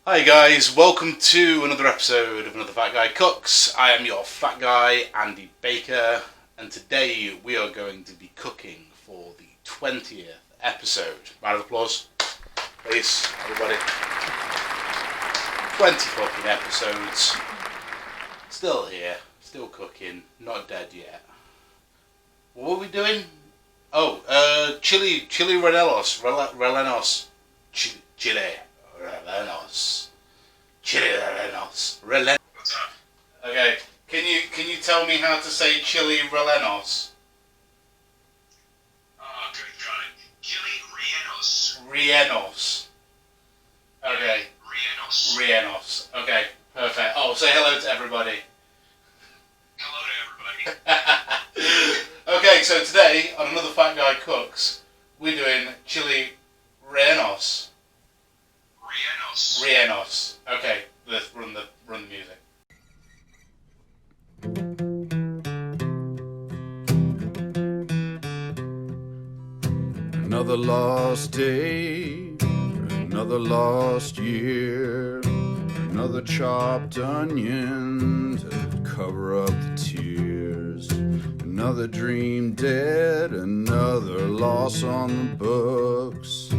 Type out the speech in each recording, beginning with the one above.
Hi guys, welcome to another episode of Another Fat Guy Cooks. I am your fat guy, Andy Baker, and today we are going to be cooking for the 20th episode. Round of applause, please, everybody. 20 fucking episodes. Still here, still cooking, not dead yet. What are we doing? Oh, Chilli Rellenos. Chilli Rellenos. What's up? Okay, can you tell me how to say Chilli Rellenos? Good try. Chilli Rellenos. Rellenos. Okay. Rellenos. Okay, perfect. Oh, say hello to everybody. Hello to everybody. Okay, so today on Another Fat Guy Cooks, we're doing Chilli Rellenos. Rellenos. Okay, let's run the music. Another lost day, another lost year, another chopped onion to cover up the tears, another dream dead, another loss on the books,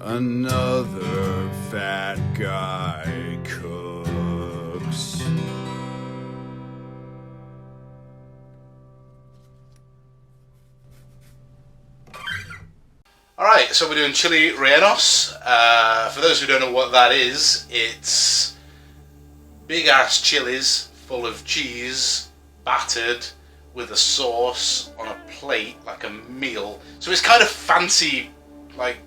another fat guy cooks. Alright, so we're doing Chilli Rellenos. For those who don't know what that is, it's big ass chilies full of cheese, battered with a sauce on a plate, like a meal. So it's kind of fancy, like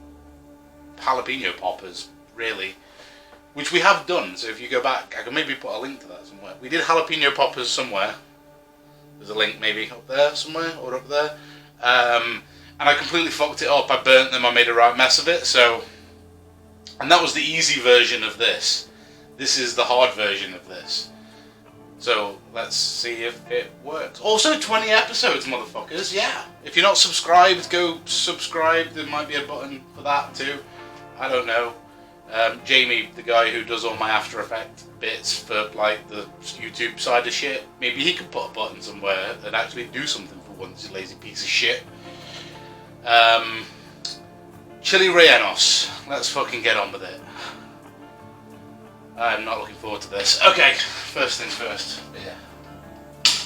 jalapeno poppers, really, which we have done. So if you go back, I can maybe put a link to that somewhere. We did jalapeno poppers somewhere. There's a link maybe up there somewhere or up there. And I completely fucked it up. I burnt them, I made a right mess of it, so... And that was the easy version of this. This is the hard version of this. So, let's see if it works. Also, 20 episodes, motherfuckers, yeah. If you're not subscribed, go subscribe. There might be a button for that, too. I don't know. Jamie, the guy who does all my After Effects bits for, like, the YouTube side of shit, maybe he could put a button somewhere and actually do something for once, you lazy piece of shit. Chilli Rellenos. Let's fucking get on with it. I'm not looking forward to this. Okay, first things first.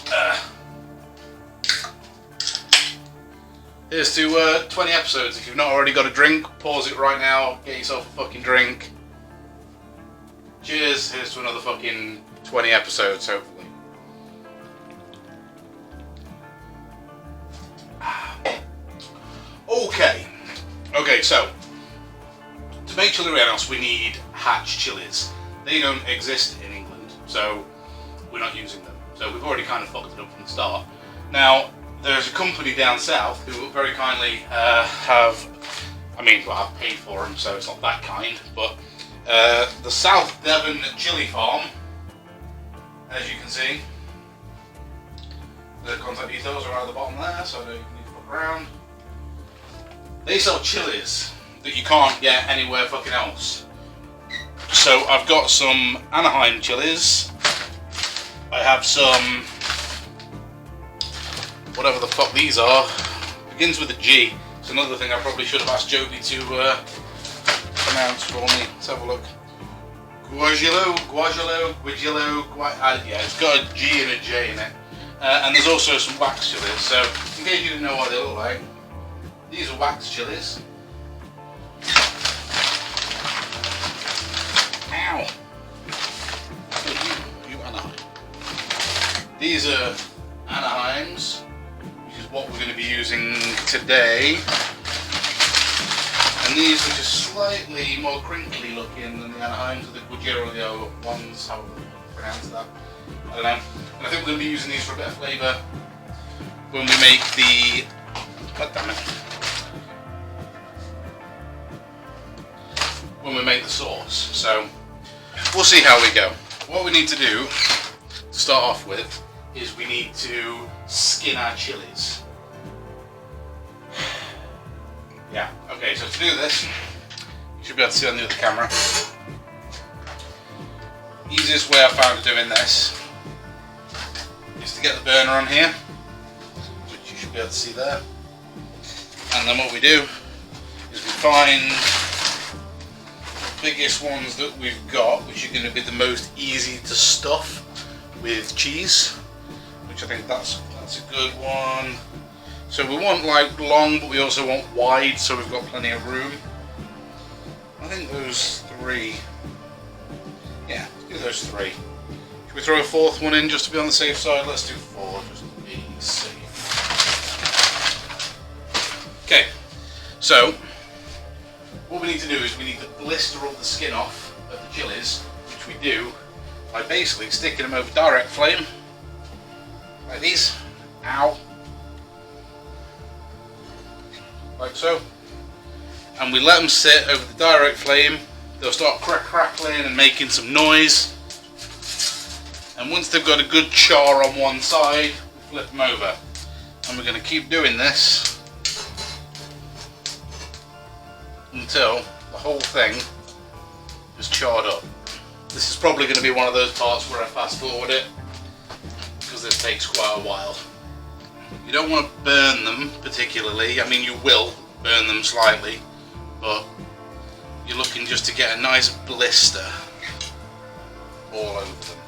Yeah. Here's to 20 episodes. If you've not already got a drink, pause it right now. Get yourself a fucking drink. Cheers. Here's to another fucking 20 episodes, hopefully. Okay, so to make Chilli Rellenos we need hatch chilies. They don't exist in England, so we're not using them. So we've already kind of fucked it up from the start. Now, there's a company down south who very kindly I've paid for them, so it's not that kind, but the South Devon Chili Farm, as you can see. The contact details are at the bottom there, so I don't even need to look around. They sell chilies that you can't get anywhere fucking else. So I've got some Anaheim chilies. I have some, whatever the fuck these are. Begins with a G. It's another thing I probably should have asked Joby to pronounce for me. Let's have a look. Guajillo. Yeah, it's got a G and a J in it. And there's also some wax chilies. So in case you didn't know what they look like, these are wax chilies. Ow! You Anaheim. These are Anaheims, which is what we're going to be using today. And these are just slightly more crinkly looking than the Anaheims, or the Guajillo ones, however you pronounce that. I don't know. And I think we're going to be using these for a bit of flavour when we make the... God damn it. When we make the sauce. So we'll see how we go. What we need to do to start off with is we need to skin our chilies. Yeah, okay, so to do this, You should be able to see on the other camera. Easiest way I found of doing this is to get the burner on here, which you should be able to see there. And then what we do is we find the biggest ones that we've got, which are going to be the most easy to stuff with cheese, which I think that's a good one. So we want like long, but we also want wide, so we've got plenty of room. I think those 3. Yeah, let's do those 3. Should we throw a 4th one in just to be on the safe side? Let's do 4 just to be safe. Okay, so what we need to do is we need to blister all the skin off of the chilies, which we do by basically sticking them over direct flame, like these. Ow. Like so. And we let them sit over the direct flame. They'll start crackling and making some noise. And once they've got a good char on one side, we flip them over. And we're going to keep doing this until the whole thing is charred up. This is probably going to be one of those parts where I fast forward it, because this takes quite a while. You don't want to burn them particularly. I mean, you will burn them slightly, but you're looking just to get a nice blister all over them.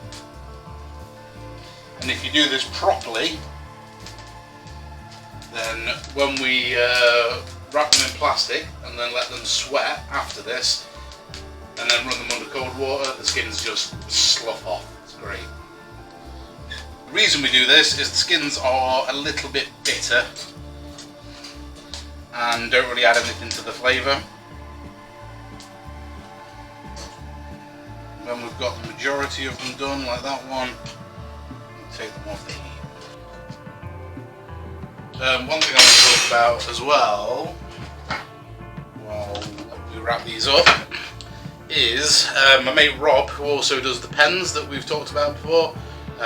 And if you do this properly, then when we wrap them in plastic and then let them sweat after this, and then run them under cold water, the skins just slough off. It's great. The reason we do this is the skins are a little bit bitter and don't really add anything to the flavour. When we've got the majority of them done, like that one, we'll take them off the heat. One thing I want to talk about as well, while we wrap these up, is my mate Rob, who also does the pens that we've talked about before.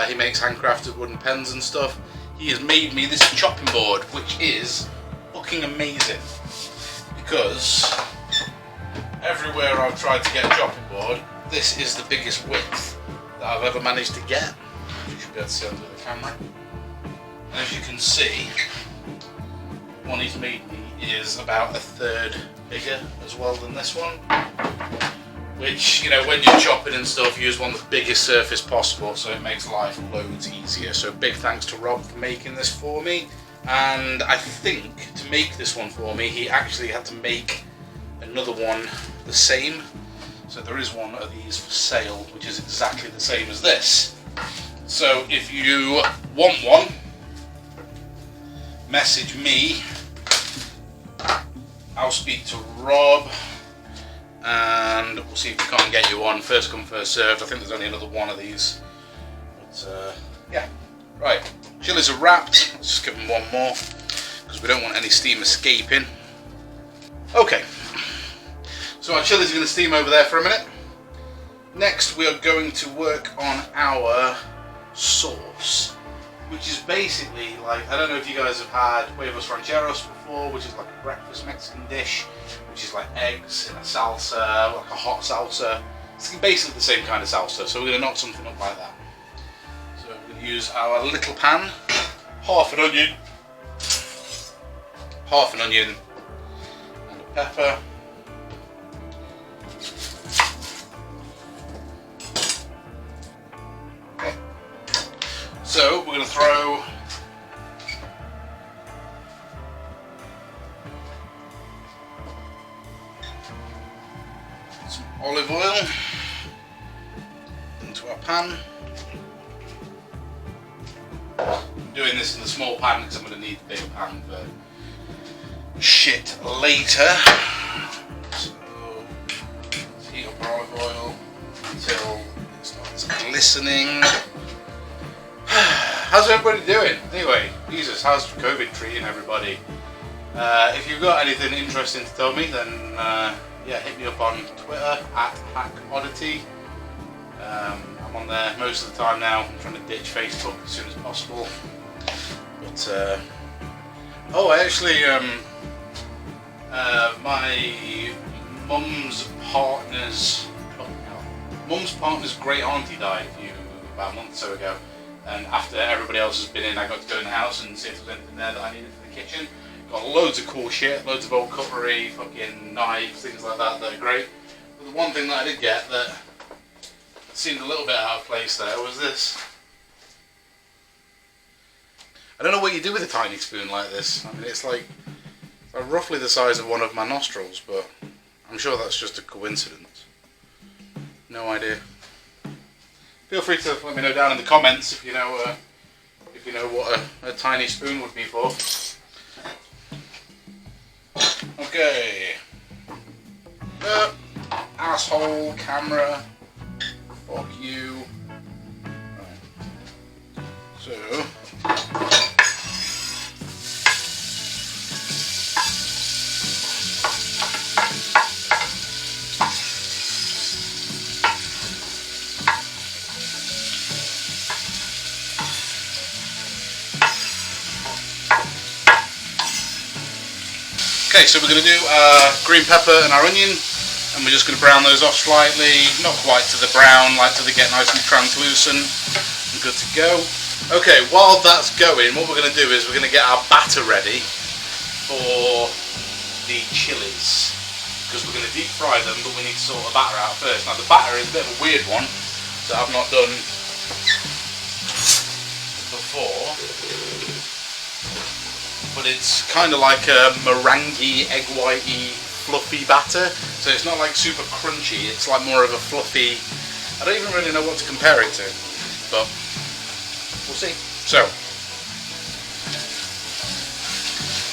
He makes handcrafted wooden pens and stuff. He has made me this chopping board, which is fucking amazing, because everywhere I've tried to get a chopping board, this is the biggest width that I've ever managed to get. You should be able to see under the camera. And as you can see, the one he's made me is about 1/3 bigger as well than this one. Which, you know, when you're chopping and stuff, you just want the biggest surface possible, so it makes life loads easier. So big thanks to Rob for making this for me. And I think to make this one for me, he actually had to make another one the same. So there is one of these for sale, which is exactly the same as this. So if you want one, message me. I'll speak to Rob, and we'll see if we can't get you one. First come, first served. I think there's only another one of these. But yeah, right. Chilies are wrapped. Let's just give them one more, because we don't want any steam escaping. Okay. So our chilies are going to steam over there for a minute. Next we are going to work on our sauce, which is basically like, I don't know if you guys have had huevos rancheros before, which is like a breakfast Mexican dish, which is like eggs in a salsa, like a hot salsa. It's basically the same kind of salsa, so we're going to knock something up like that. So we're going to use our little pan, half an onion, and a pepper. So we're going to throw some olive oil into our pan. I'm doing this in the small pan because I'm going to need the big pan for shit later. So let's heat up our olive oil until it starts glistening. How's everybody doing? Anyway, Jesus, how's COVID treating everybody? If you've got anything interesting to tell me, then yeah, hit me up on Twitter @HackOddity. I'm on there most of the time now. I'm trying to ditch Facebook as soon as possible. But oh, I actually my Mum's partner's great auntie died about a month or so ago, and after everybody else has been in, I got to go in the house and see if there was anything there that I needed for the kitchen. Got loads of cool shit, loads of old cutlery, fucking knives, things like that are great. But the one thing that I did get that seemed a little bit out of place there was this. I don't know what you do with a tiny spoon like this. I mean, it's like roughly the size of one of my nostrils, but I'm sure that's just a coincidence. No idea. Feel free to let me know down in the comments if you know what a tiny spoon would be for. Okay. Asshole camera. Fuck you. Right. So. Okay, so we're going to do green pepper and our onion, and we're just going to brown those off slightly, not quite to the brown, like till they get nice and translucent and good to go. Okay, while that's going, what we're going to do is we're going to get our batter ready for the chilies, because we're going to deep fry them, but we need to sort the batter out first. Now the batter is a bit of a weird one that I've not done before. But it's kind of like a meringue, egg whitey, fluffy batter. So it's not like super crunchy, it's like more of a fluffy, I don't even really know what to compare it to, but we'll see. So,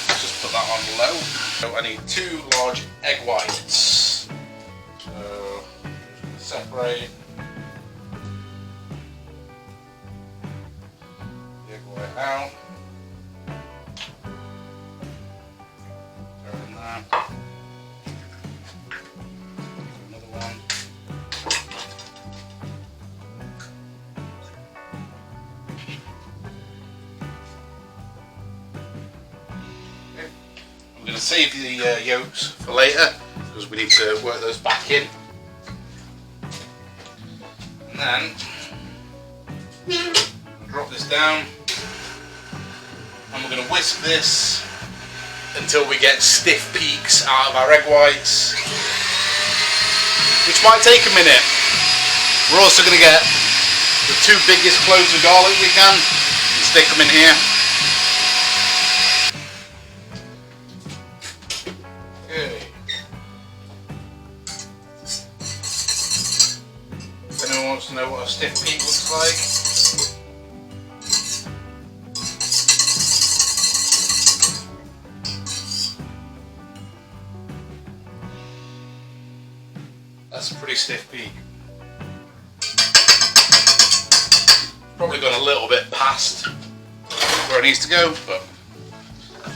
let's just put that on low. So I need 2 large egg whites. So, separate the egg white out. Another one. Okay. I'm going to save the yolks for later because we need to work those back in. And then drop this down, and we're going to whisk this until we get stiff peaks out of our egg whites, which might take a minute. We're also going to get the 2 biggest cloves of garlic we can and stick them in here. Okay. If anyone wants to know what a stiff peak looks like, that's a pretty stiff peak. Probably gone a little bit past where it needs to go, but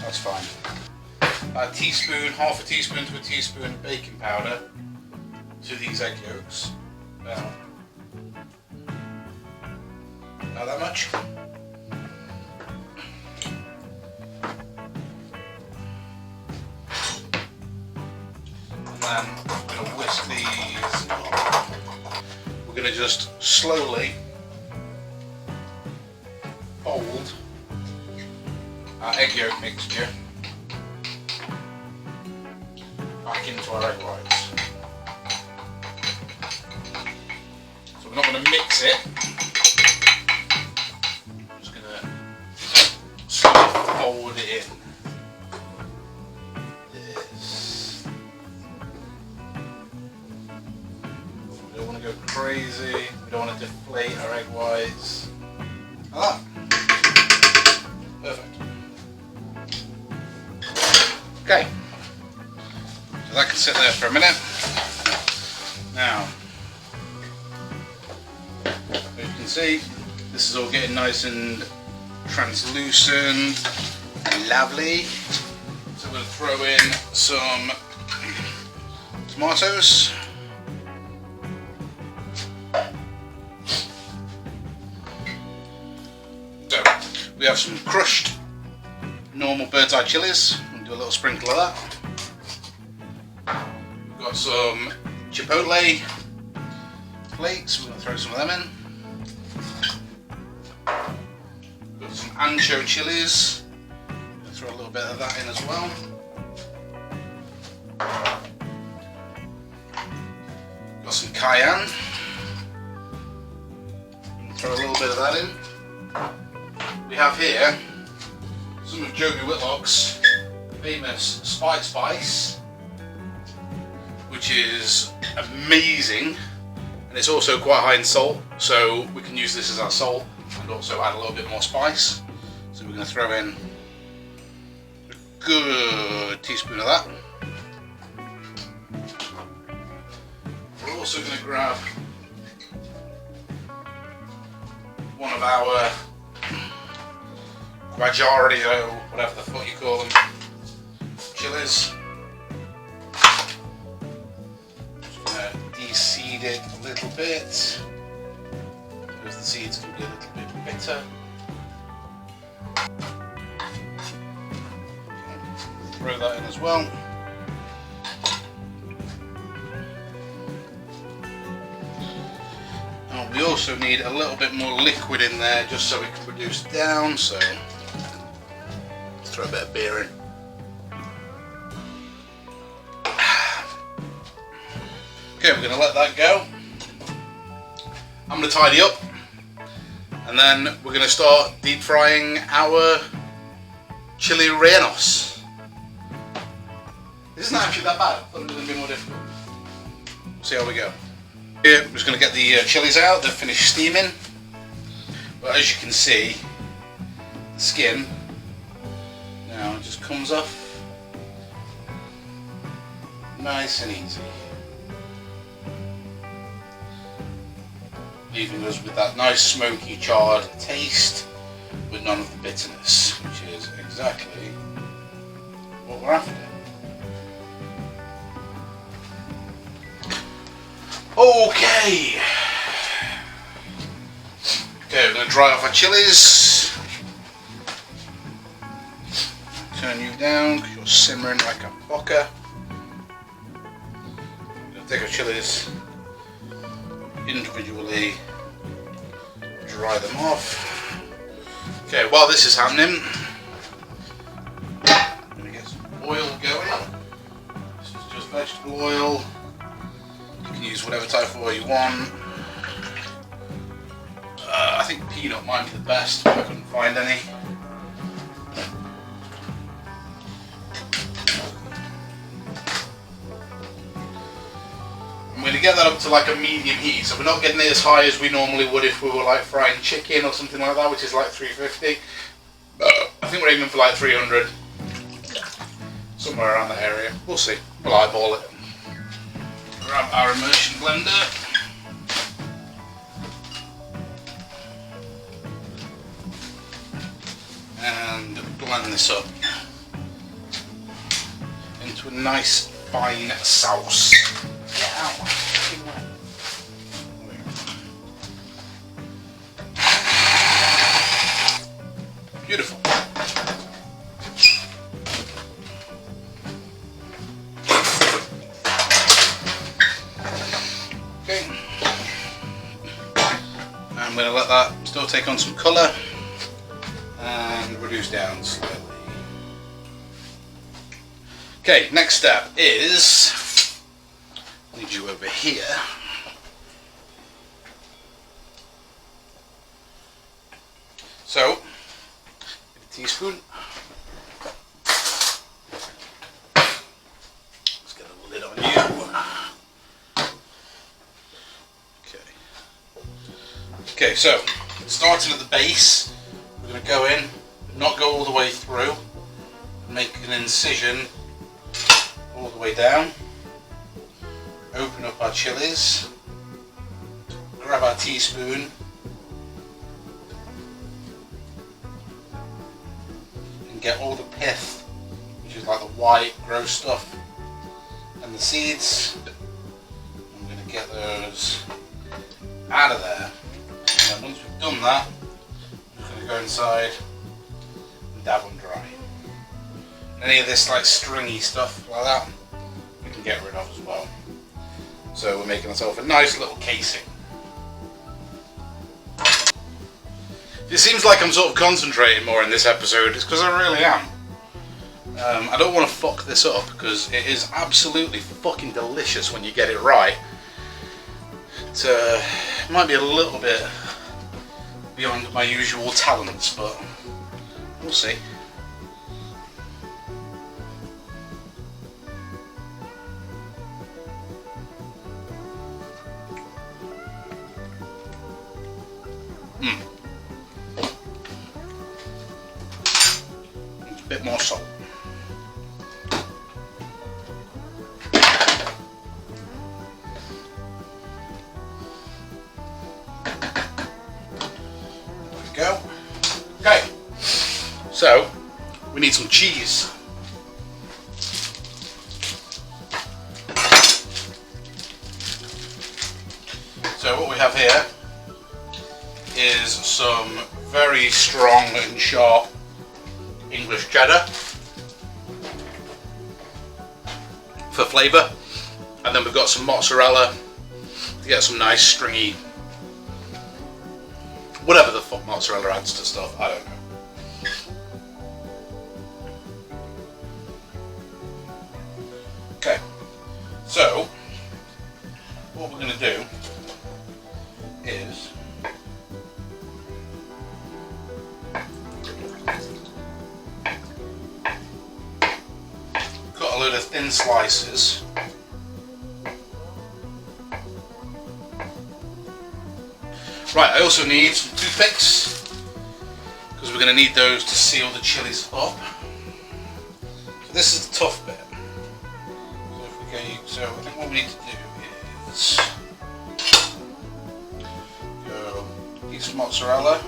that's fine. About a teaspoon, half a teaspoon to a teaspoon of baking powder to these egg yolks. About that much. And then I'm going to whisk these. We're going to just slowly fold our egg yolk mixture back into our egg whites. So we're not going to mix it. I'm just going to slowly fold it in. Go crazy, we don't want to deflate our egg whites. Ah, perfect. Okay, so that can sit there for a minute. Now, as you can see, this is all getting nice and translucent and lovely. So I'm going to throw in some tomatoes. We have some crushed normal bird's eye chilies. We'll do a little sprinkle of that. We've got Got some chipotle flakes, we're going to throw some of them in. Got some ancho chilies, we're going to throw a little bit of that in as well. Got some cayenne, throw a little bit of that in. We have here some of Joby Whitlock's famous spice, which is amazing, and it's also quite high in salt, so we can use this as our salt and also add a little bit more spice. So we're going to throw in a good teaspoon of that. We're also going to grab one of our Guajillo, whatever the fuck you call them, chilies. Just gonna de-seed it a little bit, because the seeds can be a little bit bitter. Throw that in as well. And we also need a little bit more liquid in there just so we can reduce down, so let's throw a bit of beer in. Okay, we're going to let that go. I'm going to tidy up, and then we're going to start deep frying our Chilli Rellenos. This isn't actually that bad, I thought it was going to be more difficult. See how we go. Here, I'm just going to get the chilies out, they've finished steaming. But as you can see, the skin now just comes off nice and easy, leaving us with that nice smoky charred taste with none of the bitterness, which is exactly what we're after. Okay, we're going to dry off our chilies. Turn you down because you're simmering like a poker. We're going to take our chilies individually, dry them off. Okay, while this is happening, I'm going to get some oil going. This is just vegetable oil. You can use whatever type of oil you want. I think peanut might be the best, but I couldn't find any. I'm going to get that up to like a medium heat, so we're not getting it as high as we normally would if we were like frying chicken or something like that, which is like 350. I think we're aiming for like 300, somewhere around that area. We'll see. We'll eyeball it. Grab our immersion blender. And blend this up into a nice fine sauce. Get out. Beautiful. Okay. I'm going to let that still take on some colour and reduce down slightly. Okay, next step is, need you over here. So, a teaspoon. Let's get a lid on you. Okay, so starting at the base, we're going to go in, not go all the way through, and make an incision all the way down. Open up our chilies, grab our teaspoon, and get all the pith, which is like the white gross stuff, and the seeds. I'm going to get those out of there. And once we've done that, I'm just going to go inside and dab them dry. Any of this like stringy stuff like that, we can get rid of as well. So we're making ourselves a nice little casing. It seems like I'm sort of concentrating more in this episode. It's because I really am. I don't want to fuck this up because it is absolutely fucking delicious when you get it right. It might be a little bit beyond my usual talents, but we'll see. A bit more salt. Go. Okay, so we need some cheese. So what we have here is some very strong and sharp English cheddar for flavour, and then we've got some mozzarella to get some nice stringy, whatever the fuck mozzarella adds to stuff, I don't know. Okay, so what we're going to do is cut a load of thin slices. Right, I also need some toothpicks because we're going to need those to seal the chilies up. So this is the tough bit. So I think what we need to do is go eat some mozzarella.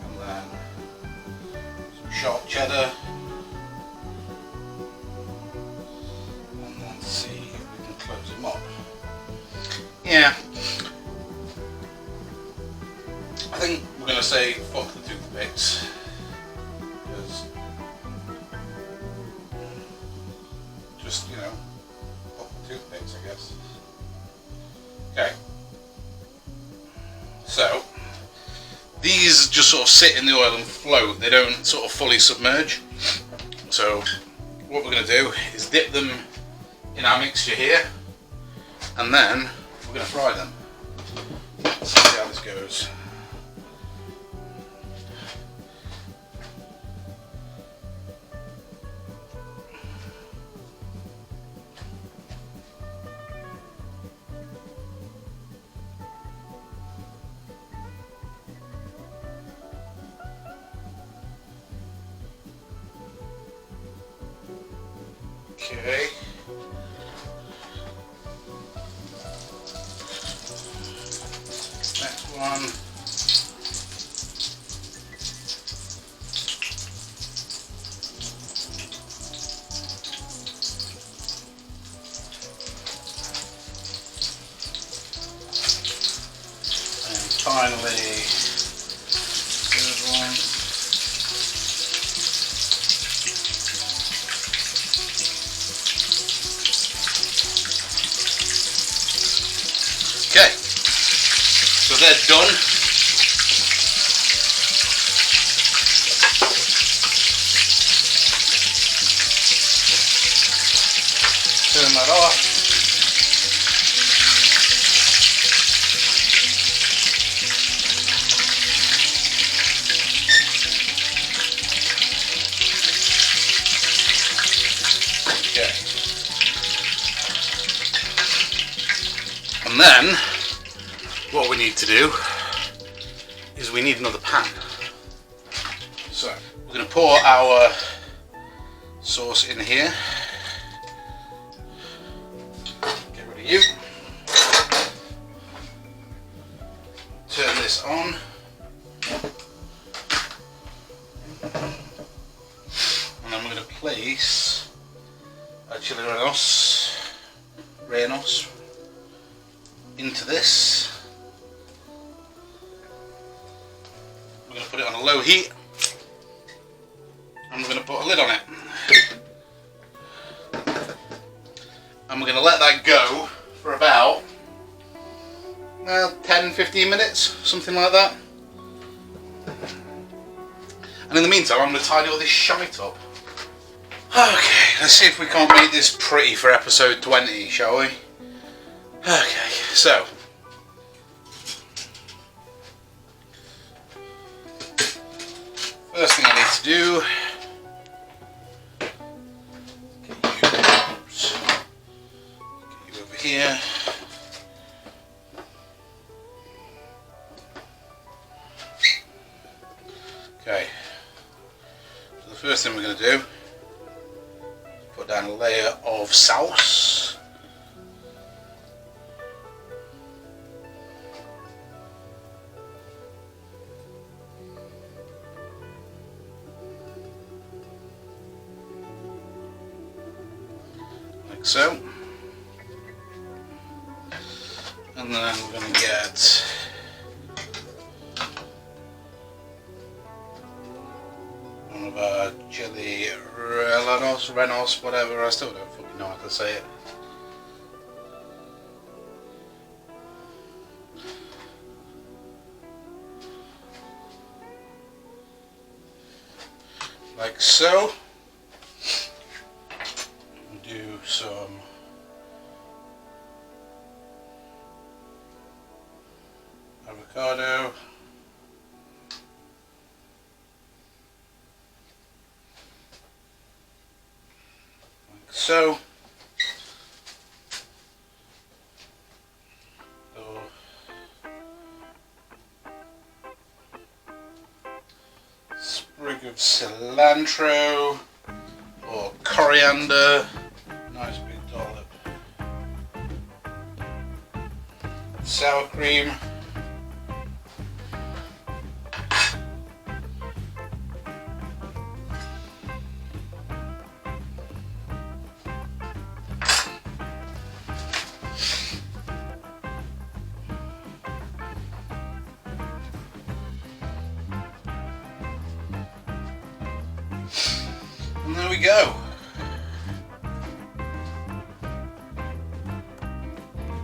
And then some sharp cheddar. See if we can close them up. Yeah. I think we're going to say fuck the toothpicks. Because just, you know, fuck the toothpicks, I guess. Okay. So, these just sort of sit in the oil and float. They don't sort of fully submerge. So, what we're going to do is dip them in our mixture here, and then we're going to fry them. Let's see how this goes. Okay. Next one. And finally, third one. Okay, so they're done. Turn that off. Okay. And then, what we need to do is we need another pan. So, we're going to pour our sauce in here. Get rid of you. Turn this on. And then we're going to place our Chilli Rellenos into this. We're going to put it on a low heat, and we're going to put a lid on it. and we're going to let that go for about 10-15 minutes, something like that. And in the meantime, I'm going to tidy all this shite up. Okay, let's see if we can't make this pretty for episode 20, shall we? Okay, so first thing I need to do, get you over here. Okay, so the first thing we're going to do is put down a layer of sauce. Like so. And then we're going to get one of our Chilli Rellenos, whatever, I still don't fucking know how to say it. Like so. Do some avocado. So, sprig of cilantro or coriander, nice big dollop, sour cream, and there we go.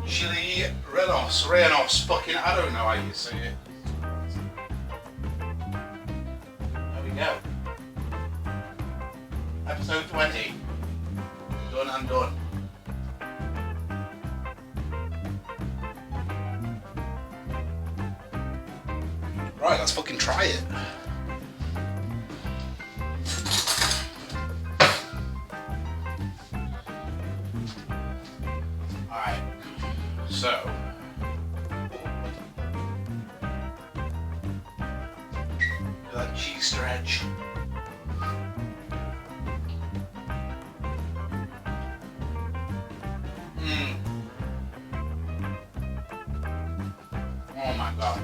Chilli Rellenos, fucking, I don't know how you say it. There we go. Episode 20. Done and done. Right, let's fucking try it. Alright, so that cheese stretch. Oh my god.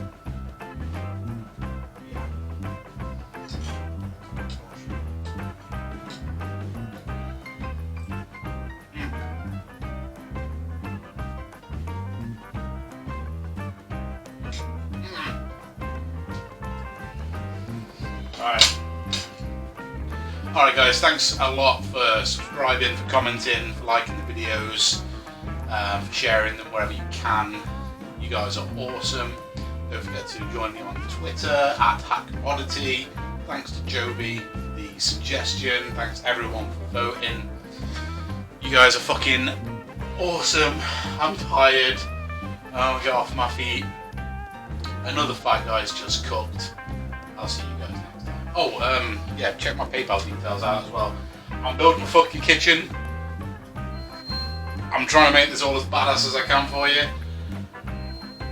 Alright guys, thanks a lot for subscribing, for commenting, for liking the videos, for sharing them wherever you can. You guys are awesome. Don't forget to join me on Twitter @HackOddity. Thanks to Joby for the suggestion. Thanks everyone for voting. You guys are fucking awesome. I'm tired. I'll get off my feet. Another Fat Guy's just cooked. I'll see you guys next time. Oh, yeah, check my PayPal details out as well. I'm building a fucking kitchen. I'm trying to make this all as badass as I can for you.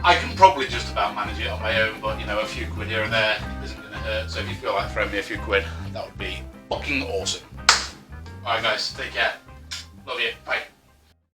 I can probably just about manage it on my own, but you know, a few quid here and there isn't going to hurt. So if you feel like throwing me a few quid, that would be fucking awesome. Alright guys, take care. Love you. Bye.